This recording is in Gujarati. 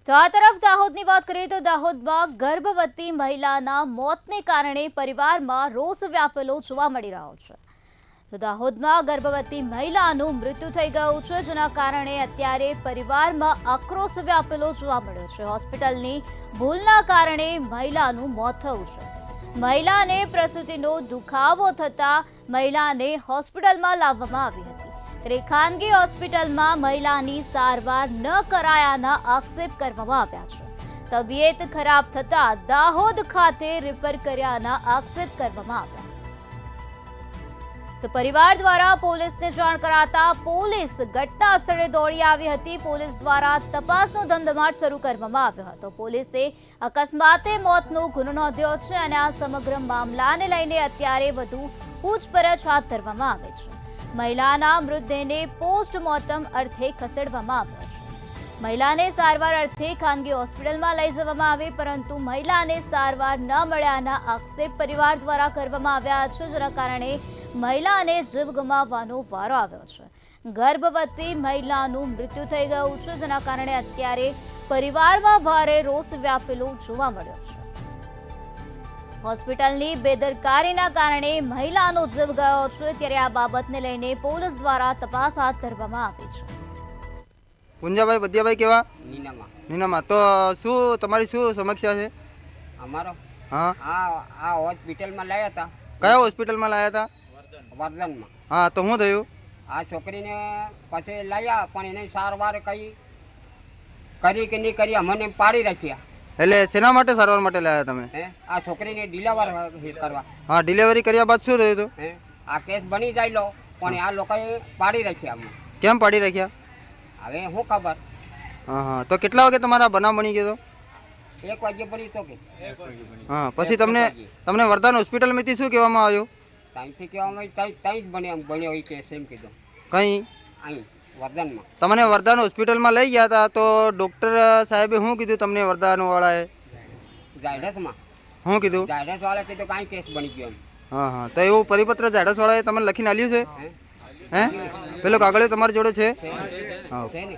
તો આ તરફ દાહોદની વાત કરીએ તો દાહોદમાં ગર્ભવતી મહિલાના મોતને કારણે પરિવારમાં રોષ વ્યાપેલો જોવા મળી રહ્યો છે। તો દાહોદમાં ગર્ભવતી મહિલાનું મૃત્યુ થઈ ગયું છે, જેના કારણે અત્યારે પરિવારમાં આક્રોશ વ્યાપેલો જોવા મળ્યો છે। હોસ્પિટલની ભૂલના કારણે મહિલાનું મોત થયું છે। મહિલાને પ્રસૂતિનો દુખાવો થતા મહિલાને હોસ્પિટલમાં લાવવામાં આવી હતી, ત્યારે ખાનગી હોસ્પિટલમાં મહિલાની સારવાર ન કરાયાના આક્ષેપ કરવામાં આવ્યા છે। તબિયત ખરાબ થતા દાહોદ ખાતે રિફર કર્યાના આક્ષેપ કરવામાં આવ્યા। તો પરિવાર દ્વારા પોલીસને જાણ કરાતા પોલીસ ઘટના સ્થળે દોડી આવી હતી। પોલીસ દ્વારા તપાસનો ધમધમાટ શરૂ કરવામાં આવ્યો હતો। પોલીસે અકસ્માતે મોતનો ગુનો નોંધ્યો છે અને આ સમગ્ર મામલાને લઈને અત્યારે વધુ પૂછપરછ હાથ ધરવામાં આવે છે। મહિલાના મૃતદેહને પોસ્ટમોર્ટમ અર્થે ખસેડવામાં આવ્યો છે। મહિલાને સારવાર અર્થે ખાનગી હોસ્પિટલમાં લઈ જવામાં આવી, પરંતુ મહિલાને સારવાર ન મળ્યાના આક્ષેપ પરિવાર દ્વારા કરવામાં આવ્યા છે, જેના કારણે મહિલાને જીવ ગુમાવવાનો વારો આવ્યો છે। ગર્ભવતી મહિલાનું મૃત્યુ થઈ ગયું છે, જેના કારણે અત્યારે પરિવારમાં ભારે રોષ વ્યાપેલો જોવા મળ્યો છે। હોસ્પિટલની બેદરકારીના કારણે મહિલાનો જીવ ગયો છે, ત્યારે આ બાબતને લઈને પોલીસ દ્વારા તપાસ હાથ ધરવામાં આવી છે। પુંજાભાઈ બધિયાભાઈ કેવા નીનામાં તો શું તમારી શું સમસ્યા છે? અમારો હા આ હોસ્પિટલમાં લાયા હતા। કયા હોસ્પિટલમાં લાયા હતા? વર્ધનમાં। હા, તો શું થયું? આ છોકરીને પછી લાયા, પણ એને સારવાર કરી કે નહીં કરી અમને પાડી રાખ્યા। એટલે શેના માટે સારવાર માટે લાયા તમે? હે આ છોકરીને ડિલિવર કરવા। હા, ડિલિવરી કર્યા બાદ શું થયું હતું? હે આ કેસ બની જાયલો, પણ આ લોકોએ પાડી રાખ્યા અમને। કેમ પાડી રાખ્યા? હવે શું ખબર। હા હા, તો કેટલા વાગે તમારા બનાવ બની ગયો? 1 વાગે બની તો કે હા, પછી તમને વરદાન હોસ્પિટલમાંથી શું કહેવામાં આવ્યું? ત્યાંથી કહેવામાં ત્યાં જ બન્યો એ કેસ એમ કીધું। કંઈ અહીં વર્ધનમાં તમને વરદાન હોસ્પિટલમાં લઈ ગયા હતા, તો ડૉક્ટર સાહેબે શું કીધું તમને? વરદાનવાળાએ ઝાયડસમાં શું કીધું? ઝાયડસવાળા કીધું કાંઈ કેસ બની ગયો એમ। હા હા, તો એવું પરિપત્ર ઝાયડસવાળાએ તમને લખીને આપ્યું છે? હે પેલો કાગળિયો તમારી જોડે છે? હા. છે ને।